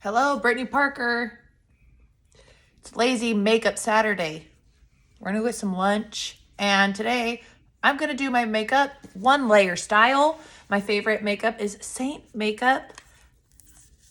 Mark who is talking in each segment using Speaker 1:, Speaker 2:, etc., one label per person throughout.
Speaker 1: Hello, Brittany Parker. It's Lazy Makeup Saturday. We're gonna get some lunch, and today I'm gonna do my makeup one layer style. My favorite makeup is Seint makeup.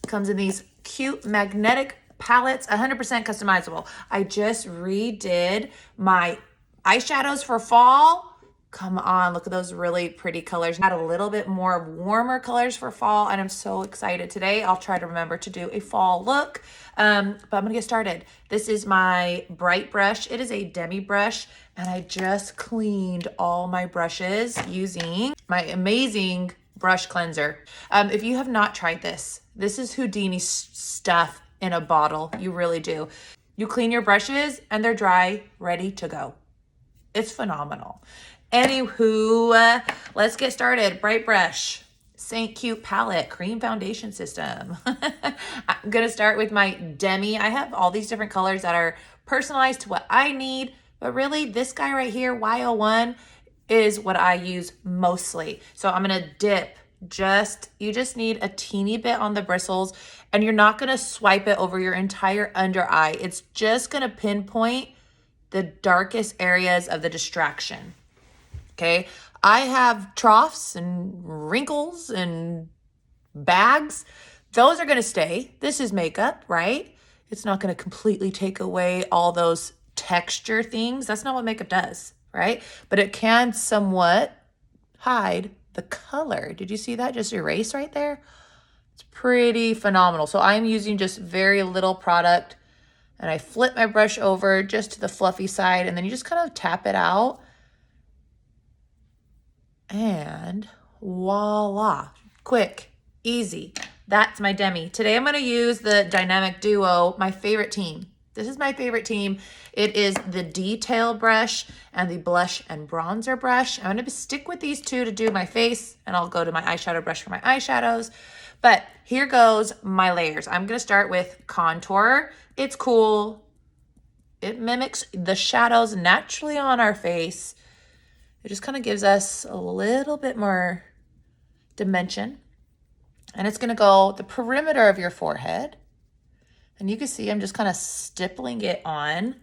Speaker 1: Comes in these cute magnetic palettes, 100% customizable. I just redid my eyeshadows for fall. Come on, look at those really pretty colors. Add a little bit more warmer colors for fall, and I'm so excited today. I'll try to remember to do a fall look, but I'm gonna get started. This is my bright brush. It is a demi brush, and I just cleaned all my brushes using my amazing brush cleanser. If you have not tried this, this is Houdini stuff in a bottle. You really do. You clean your brushes, and they're dry, ready to go. It's phenomenal. Anywho, let's get started. Bright brush, Seint Cute palette, cream foundation system. I'm gonna start with my demi. I have all these different colors that are personalized to what I need, but really this guy right here, Y01, is what I use mostly. So I'm gonna dip you just need a teeny bit on the bristles, and you're not gonna swipe it over your entire under eye. It's just gonna pinpoint the darkest areas of the distraction. Okay, I have troughs and wrinkles and bags. Those are gonna stay. This is makeup, right? It's not gonna completely take away all those texture things. That's not what makeup does, right? But it can somewhat hide the color. Did you see that just erase right there? It's pretty phenomenal. So I'm using just very little product, and I flip my brush over just to the fluffy side, and then you just kind of tap it out. And voila, quick, easy. That's my demi. Today I'm gonna use the Dynamic Duo, my favorite team. This is my favorite team. It is the detail brush and the blush and bronzer brush. I'm gonna stick with these two to do my face, and I'll go to my eyeshadow brush for my eyeshadows. But here goes my layers. I'm gonna start with contour. It's cool. It mimics the shadows naturally on our face. It just kind of gives us a little bit more dimension. And it's gonna go the perimeter of your forehead. And you can see I'm just kind of stippling it on.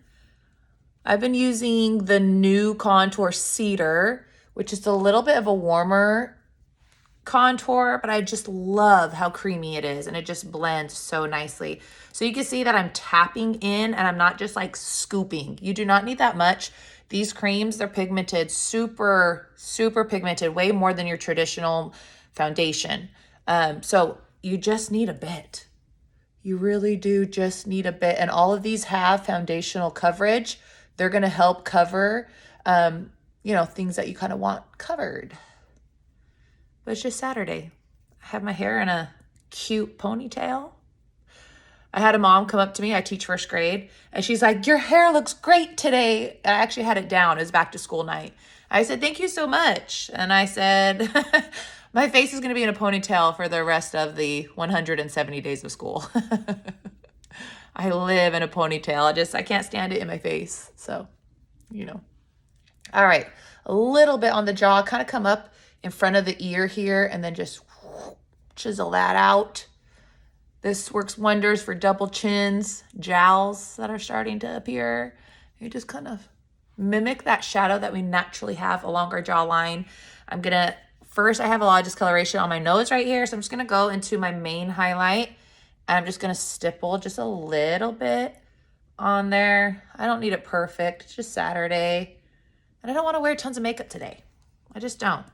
Speaker 1: I've been using the new contour Cedar, which is a little bit of a warmer contour, but I just love how creamy it is, and it just blends so nicely. So you can see that I'm tapping in, and I'm not just like scooping. You do not need that much. These creams, they're pigmented, super, super pigmented, way more than your traditional foundation. So you just need a bit. You really do just need a bit. And all of these have foundational coverage. They're gonna help cover, things that you kind of want covered. But it's just Saturday. I have my hair in a cute ponytail. I had a mom come up to me, I teach first grade, and she's like, "Your hair looks great today." I actually had it down, it was back to school night. I said, "Thank you so much." And I said, my face is gonna be in a ponytail for the rest of the 170 days of school. I live in a ponytail, I can't stand it in my face, so, All right, a little bit on the jaw, kind of come up in front of the ear here, and then just chisel that out. This works wonders for double chins, jowls that are starting to appear. You just kind of mimic that shadow that we naturally have along our jawline. First I have a lot of discoloration on my nose right here, so I'm just gonna go into my main highlight, and I'm just gonna stipple just a little bit on there. I don't need it perfect, it's just Saturday. And I don't wanna wear tons of makeup today. I just don't.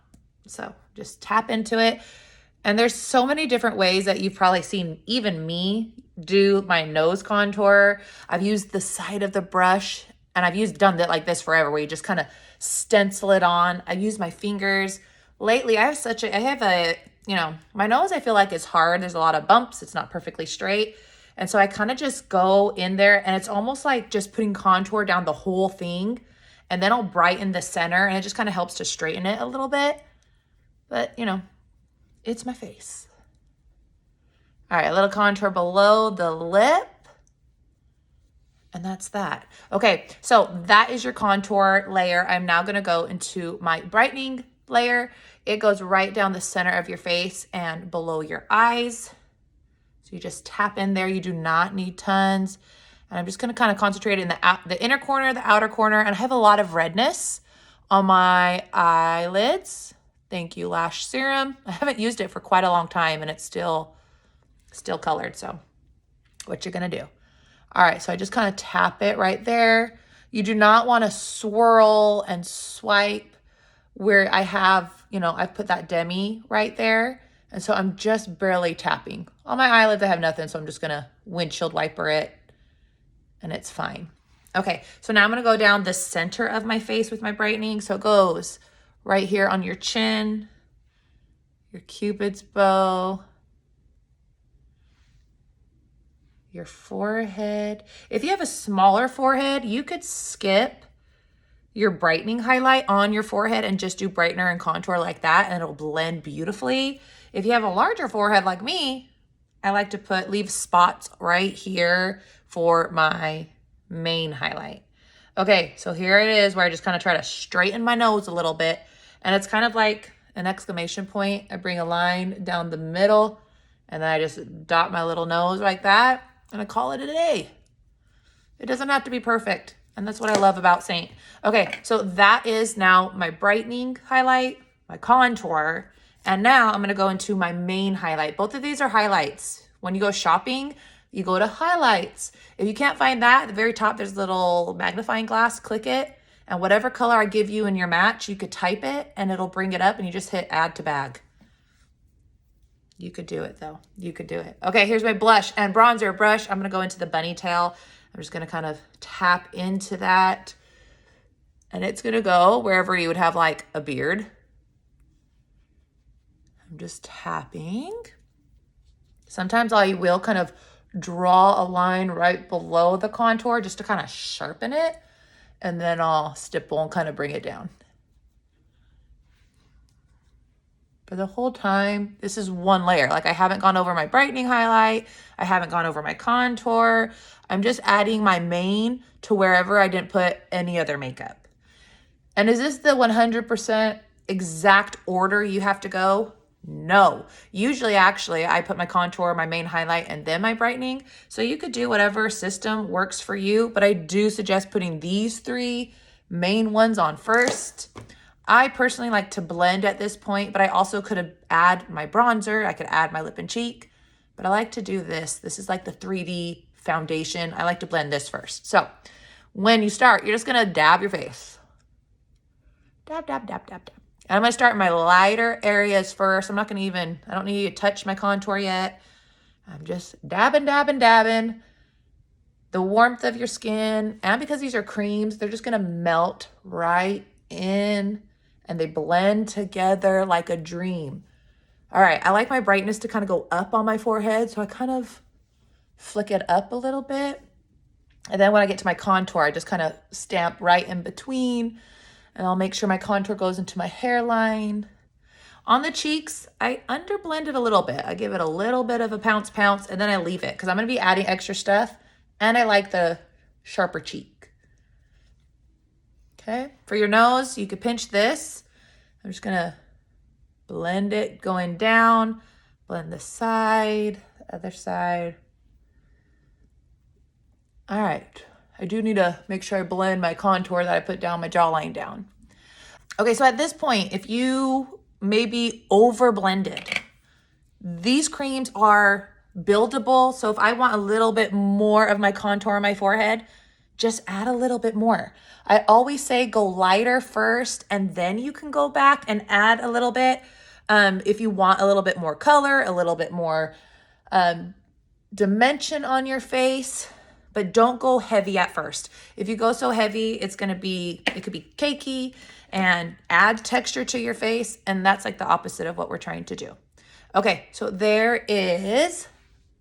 Speaker 1: So just tap into it. And there's so many different ways that you've probably seen even me do my nose contour. I've used the side of the brush, and I've done it like this forever, where you just kind of stencil it on. I use my fingers. Lately, my nose I feel like is hard. There's a lot of bumps. It's not perfectly straight. And so I kind of just go in there, and it's almost like just putting contour down the whole thing. And then I'll brighten the center, and it just kind of helps to straighten it a little bit. But, it's my face. All right, a little contour below the lip. And that's that. Okay, so that is your contour layer. I'm now gonna go into my brightening layer. It goes right down the center of your face and below your eyes. So So you just tap in there. You do not need tons. And I'm just going to kind of concentrate in the inner corner, the outer corner. And I have a lot of redness on my eyelids. Thank you, Lash Serum. I haven't used it for quite a long time and it's still colored. So what you're going to do. All right, so I just kind of tap it right there. You do not want to swirl and swipe where I have, I've put that demi right there. And so I'm just barely tapping. On my eyelids, I have nothing, so I'm just going to windshield wiper it, and it's fine. Okay, so now I'm going to go down the center of my face with my brightening. So it goes right here on your chin, your Cupid's bow, your forehead. If you have a smaller forehead, you could skip your brightening highlight on your forehead and just do brightener and contour like that, and it'll blend beautifully. If you have a larger forehead like me, I like to leave spots right here for my main highlight. Okay, so here it is where I just kind of try to straighten my nose a little bit, and it's kind of like an exclamation point. I bring a line down the middle, and then I just dot my little nose like that, and I call it a day. It doesn't have to be perfect. And that's what I love about Seint. Okay, so that is now my brightening highlight, my contour, and now I'm going to go into my main highlight. Both of these are highlights. When you go shopping, you go to highlights. If you can't find that, at the very top, there's a little magnifying glass. Click it, and whatever color I give you in your match, you could type it, and it'll bring it up, and you just hit add to bag. You could do it, though. You could do it. Okay, here's my blush and bronzer brush. I'm going to go into the bunny tail. I'm just going to kind of tap into that, and it's going to go wherever you would have like a beard. I'm just tapping. Sometimes I will kind of draw a line right below the contour just to kind of sharpen it, and then I'll stipple and kind of bring it down. For the whole time, this is one layer. Like I haven't gone over my brightening highlight. I haven't gone over my contour. I'm just adding my main to wherever I didn't put any other makeup. And is this the 100% exact order you have to go? No. Usually, actually, I put my contour, my main highlight, and then my brightening. So you could do whatever system works for you, but I do suggest putting these three main ones on first. I personally like to blend at this point, but I also could add my bronzer. I could add my lip and cheek, but I like to do this. This is like the 3D foundation. I like to blend this first. So when you start, you're just going to dab your face. Dab, dab, dab, dab, dab. And I'm going to start in my lighter areas first. I don't need to touch my contour yet. I'm just dabbing, dabbing, dabbing. The warmth of your skin, and because these are creams, they're just going to melt right in. And they blend together like a dream. All right, I like my brightness to kind of go up on my forehead, so I kind of flick it up a little bit. And then when I get to my contour, I just kind of stamp right in between, and I'll make sure my contour goes into my hairline. On the cheeks, I underblend it a little bit. I give it a little bit of a pounce, and then I leave it because I'm going to be adding extra stuff, and I like the sharper cheek. Okay, for your nose, you could pinch this. I'm just gonna blend it going down, blend the side, the other side. All right, I do need to make sure I blend my contour that I put down my jawline down. Okay, so at this point, if you maybe over blended, these creams are buildable. So if I want a little bit more of my contour on my forehead, just add a little bit more. I always say go lighter first, and then you can go back and add a little bit. If you want a little bit more color, a little bit more dimension on your face, but don't go heavy at first. If you go so heavy, it could be cakey and add texture to your face, and that's like the opposite of what we're trying to do. Okay, so there is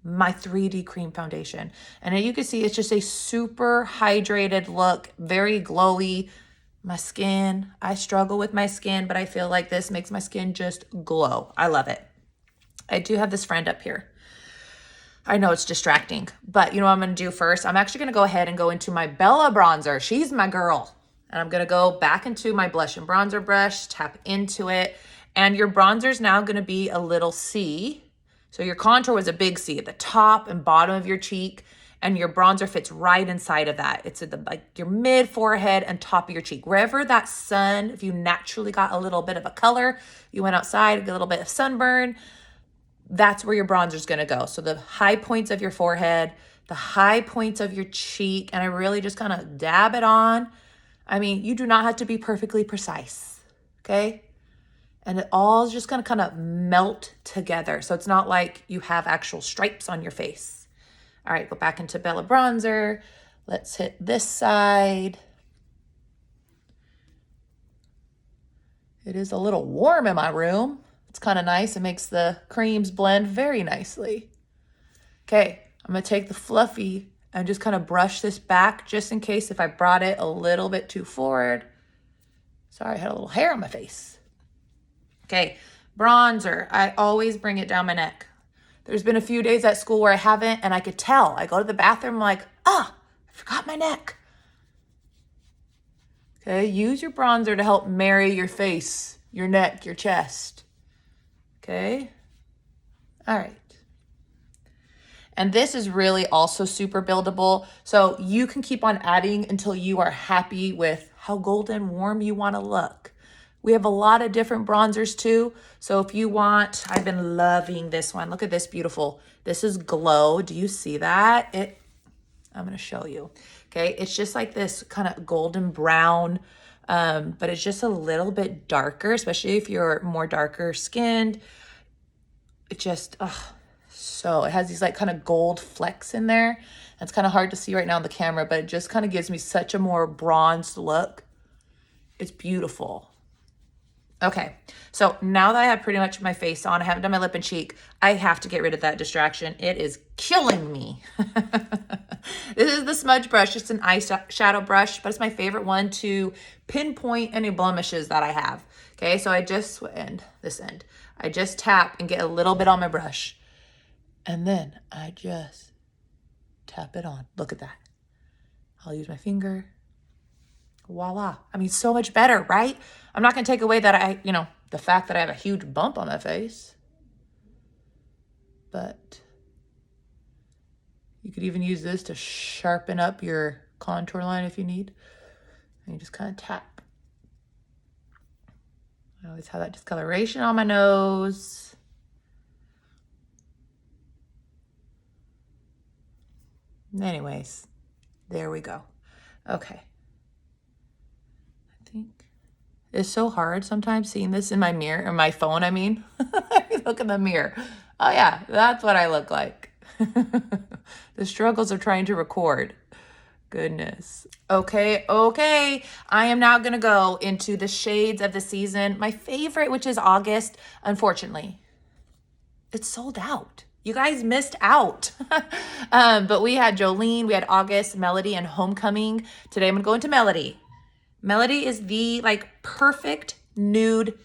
Speaker 1: my 3D cream foundation. And you can see it's just a super hydrated look, very glowy. My skin, I struggle with my skin, but I feel like this makes my skin just glow. I love it. I do have this friend up here. I know it's distracting, but you know what I'm going to do first? I'm actually going to go ahead and go into my Bella bronzer. She's my girl. And I'm going to go back into my blush and bronzer brush, tap into it. And your bronzer is now going to be a little C. So your contour was a big C at the top and bottom of your cheek, and your bronzer fits right inside of that. It's at the, like your mid forehead and top of your cheek. Wherever that sun, if you naturally got a little bit of a color, you went outside, get a little bit of sunburn, that's where your bronzer is gonna go. So the high points of your forehead, the high points of your cheek, and I really just kind of dab it on. I mean, you do not have to be perfectly precise, okay? And it all is just gonna kind of melt together. So it's not like you have actual stripes on your face. All right, go back into Bella Bronzer. Let's hit this side. It is a little warm in my room. It's kind of nice. It makes the creams blend very nicely. Okay, I'm gonna take the fluffy and just kind of brush this back just in case if I brought it a little bit too forward. Sorry, I had a little hair on my face. Okay, bronzer. I always bring it down my neck. There's been a few days at school where I haven't, and I could tell. I go to the bathroom, I'm like, I forgot my neck. Okay, use your bronzer to help marry your face, your neck, your chest. Okay, all right. And this is really also super buildable. So you can keep on adding until you are happy with how golden warm you want to look. We have a lot of different bronzers too. So if you want, I've been loving this one. Look at this beautiful. This is Glow. Do you see that? I'm going to show you. Okay. It's just like this kind of golden brown, but it's just a little bit darker, especially if you're more darker skinned. It just, so it has these like kind of gold flecks in there. It's kind of hard to see right now on the camera, but it just kind of gives me such a more bronzed look. It's beautiful. Okay, so now that I have pretty much my face on, I haven't done my lip and cheek, I have to get rid of that distraction. It is killing me. This is the smudge brush, just an eyeshadow brush, but it's my favorite one to pinpoint any blemishes that I have. Okay, so I just, I just tap and get a little bit on my brush. And then I just tap it on. Look at that. I'll use my finger. Voila. I mean, so much better, right? I'm not going to take away that the fact that I have a huge bump on my face. But you could even use this to sharpen up your contour line if you need. And you just kind of tap. I always have that discoloration on my nose. Anyways, there we go. Okay. I think it's so hard sometimes seeing this in my mirror, or my phone, I mean. Look in the mirror. Oh yeah, that's what I look like. The struggles of trying to record. Goodness. Okay. I am now going to go into the shades of the season. My favorite, which is August, unfortunately, it's sold out. You guys missed out. But we had Jolene, we had August, Melody, and Homecoming. Today I'm going to go into Melody. Melody is the perfect nude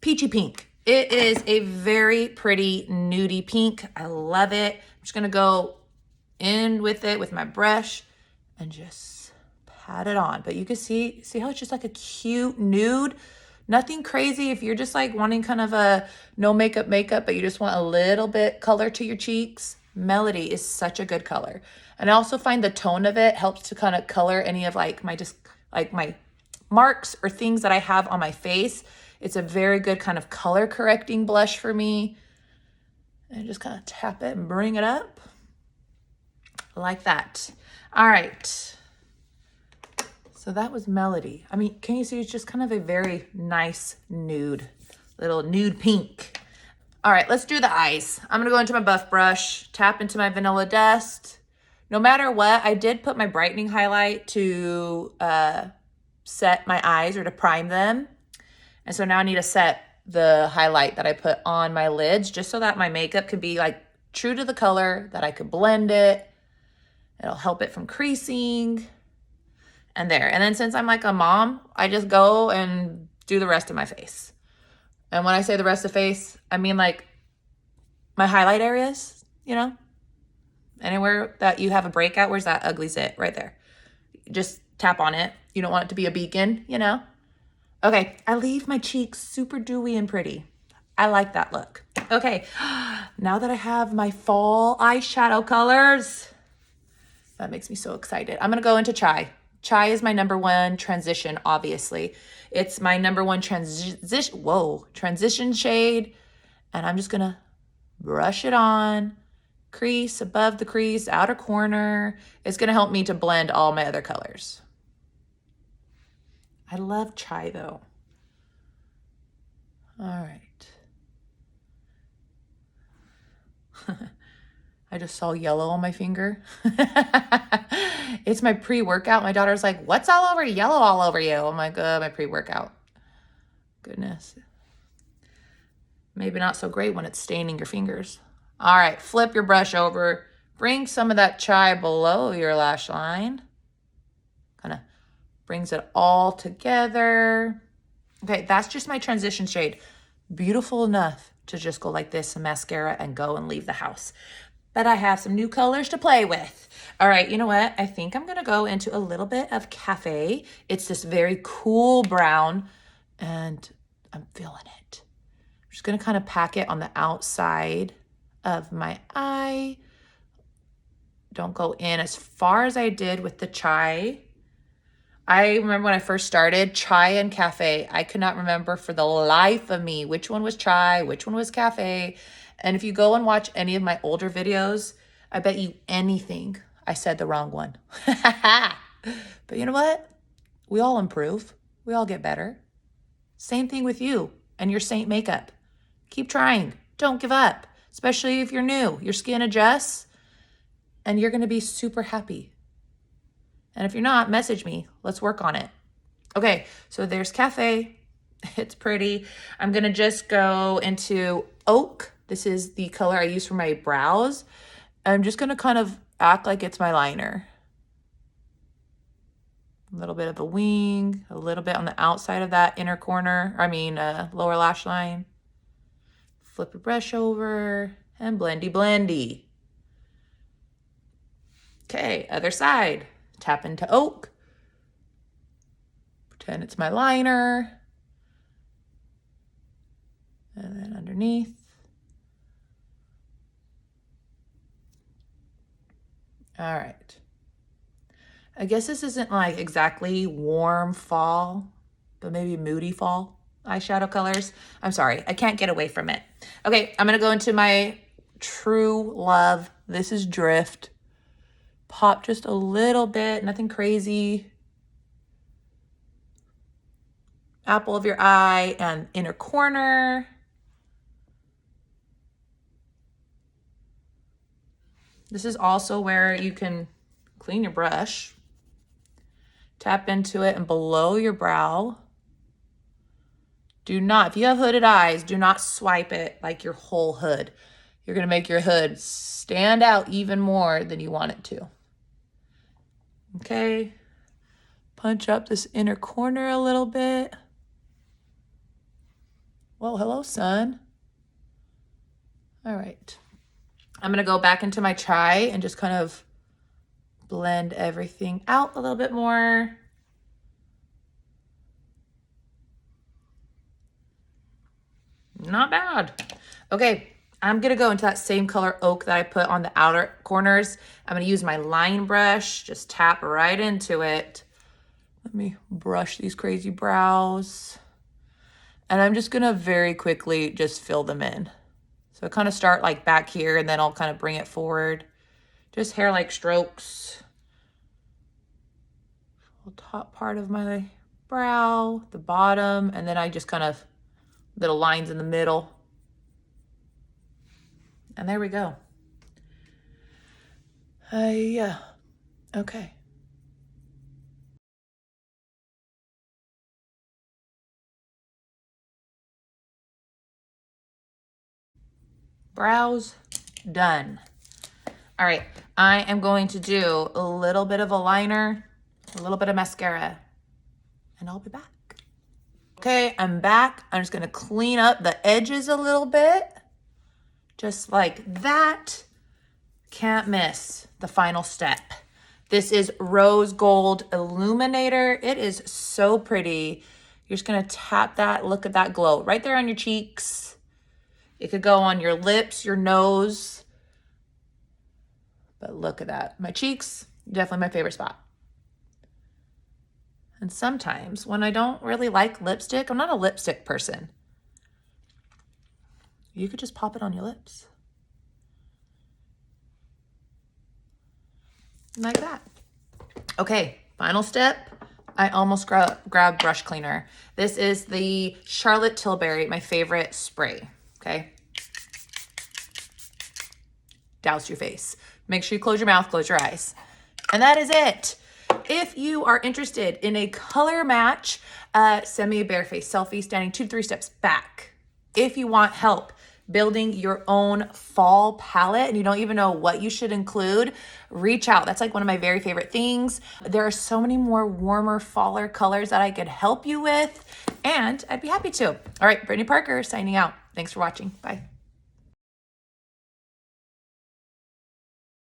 Speaker 1: peachy pink. It is a very pretty nudie pink. I love it. I'm just going to go in with it with my brush and just pat it on. But you can see how it's just like a cute nude. Nothing crazy if you're just wanting kind of a no makeup, but you just want a little bit color to your cheeks. Melody is such a good color. And I also find the tone of it helps to kind of color any of my marks or things that I have on my face. It's a very good kind of color correcting blush for me. And just kind of tap it and bring it up like that. All right. So that was Melody. I mean, can you see it's just kind of a very nice nude, little nude pink. All right, let's do the eyes. I'm gonna go into my buff brush, tap into my Vanilla Dust. No matter what, I did put my brightening highlight to set my eyes or to prime them. And so now I need to set the highlight that I put on my lids just so that my makeup can be true to the color, that I could blend it. It'll help it from creasing. And there. And then since I'm like a mom, I just go and do the rest of my face. And when I say the rest of the face, I mean my highlight areas, anywhere that you have a breakout. Where's that ugly zit? Right there. Just tap on it. You don't want it to be a beacon, Okay, I leave my cheeks super dewy and pretty. I like that look. Okay, now that I have my fall eyeshadow colors, that makes me so excited. I'm gonna go into Chai. Chai is my number one transition, obviously. It's my number one transition shade. And I'm just gonna brush it on, crease above the crease, outer corner. It's gonna help me to blend all my other colors. I love Chai though. All right. I just saw yellow on my finger. It's my pre-workout. My daughter's like, what's all over yellow all over you? I'm like, my pre-workout. Goodness. Maybe not so great when it's staining your fingers. All right, flip your brush over. Bring some of that Chai below your lash line. Kind of brings it all together. Okay, that's just my transition shade. Beautiful enough to just go like this, some mascara, and go and leave the house. But I have some new colors to play with. All right, you know what? I think I'm gonna go into a little bit of Cafe. It's this very cool brown, and I'm feeling it. I'm just gonna kind of pack it on the outside of my eye. Don't go in as far as I did with the Chai. I remember when I first started, Chai and Cafe. I could not remember for the life of me which one was Chai, which one was Cafe. And if you go and watch any of my older videos, I bet you anything I said the wrong one. But you know what? We all improve. We all get better. Same thing with you and your Seint makeup. Keep trying. Don't give up, especially if you're new. Your skin adjusts and you're going to be super happy. And if you're not, message me. Let's work on it. Okay, so there's Cafe. It's pretty. I'm going to just go into Oak. This is the color I use for my brows. I'm just going to kind of act like it's my liner. A little bit of a wing, a little bit on the outside of that inner corner, lower lash line. Flip your brush over and blendy blendy. Okay, other side. Tap into Oak. Pretend it's my liner. And then underneath. All right. I guess this isn't like exactly warm fall, but maybe moody fall eyeshadow colors. I'm sorry, I can't get away from it. Okay, I'm gonna go into my True Love. This is Drift. Pop just a little bit, nothing crazy. Apple of your eye and inner corner. This is also where you can clean your brush. Tap into it and below your brow. Do not, if you have hooded eyes, do not swipe it like your whole hood. You're gonna make your hood stand out even more than you want it to. Okay, punch up this inner corner a little bit. Well, hello, sun. All right, I'm gonna go back into my Chai and just kind of blend everything out a little bit more. Not bad. Okay, I'm gonna go into that same color Oak that I put on the outer corners. I'm gonna use my line brush, just tap right into it. Let me brush these crazy brows. And I'm just gonna very quickly just fill them in. So I kind of start like back here and then I'll kind of bring it forward. Just hair-like strokes. The top part of my brow, the bottom, and then I just kind of little lines in the middle. And there we go. Yeah, okay. Brows done. All right, I am going to do a little bit of a liner, a little bit of mascara, and I'll be back. Okay, I'm back. I'm just gonna clean up the edges a little bit, just like that. Can't miss the final step. This is Rose Gold Illuminator. It is so pretty. You're just gonna tap that, look at that glow right there on your cheeks. It could go on your lips, your nose. But look at that. My cheeks, definitely my favorite spot. And sometimes when I don't really like lipstick, I'm not a lipstick person. You could just pop it on your lips. Like that. Okay, final step. I almost grabbed brush cleaner. This is the Charlotte Tilbury, my favorite spray, okay? Douse your face. Make sure you close your mouth, close your eyes. And that is it. If you are interested in a color match, send me a bare face selfie standing 2 to 3 steps back. If you want help building your own fall palette and you don't even know what you should include, reach out. That's like one of my very favorite things. There are so many more warmer faller colors that I could help you with, and I'd be happy to. All right, Brittany Parker signing out. Thanks for watching. Bye.